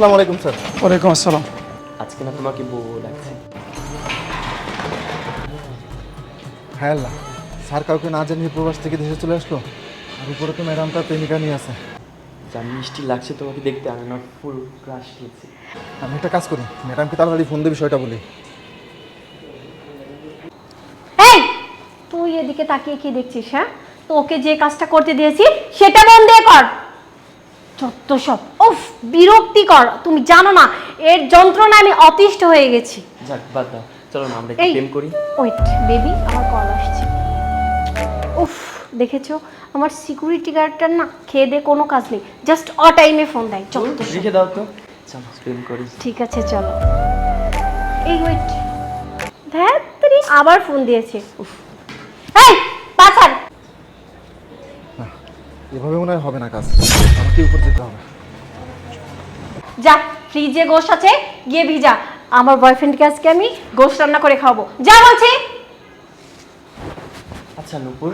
আসসালামু আলাইকুম স্যার। ওয়ালাইকুম আসসালাম। আজকে না তোমাকে বউ লাগছে। হ্যাঁ আল্লাহ, স্যার কাউকে না জানিয়ে প্রবাস থেকে দেশে চলে আসলো, আর উপরে তো ম্যাডাম তার প্রেমিকা নিয়ে আছে। যা মিষ্টি লাগছে তোমাকে দেখতে, আমি না ফুল ক্রাশ খেয়েছি। আমি একটা কাজ করি, ম্যাডামকে তাড়াতাড়ি ফোন দিয়ে বিষয়টা বলি। এই তুই এদিকে তাকিয়ে কি দেখছিস? হ্যাঁ, তোকে যে কাজটা করতে দিয়েছি সেটা মন দিয়ে কর। যত সব উফ, বিরক্তিকর। তুমি জানো না এর যন্ত্রণা আমি অতিষ্ঠ হয়ে গেছি। যাক বাদ দাও, চলো না আমরা একটু এই প্রেম করি। ওয়েট বেবি, আমার কল আসছে। উফ, দেখেছো আমার সিকিউরিটি গার্ডটার না খেয়ে দে কোনো কাজ নেই, জাস্ট অ টাইমে ফোন দেয়। যত সব। রেখে দাও তো, চলো প্রেম করি। ঠিক আছে চলো। এই ওয়েট, ধ্যাত্তেরি আবার ফোন দিয়েছে। উফ, এই পাছার। এভাবে মনে হয় হবে না কাজ, আমাকে উপর যেতে হবে। যা, ফ্রিজে গোশ আছে, গিয়ে ভিজা। আমার বয়ফ্রেন্ডকে আজকে আমি গোশ রান্না করে খাওয়াবো। যা বলছি। আচ্ছা নূপুর,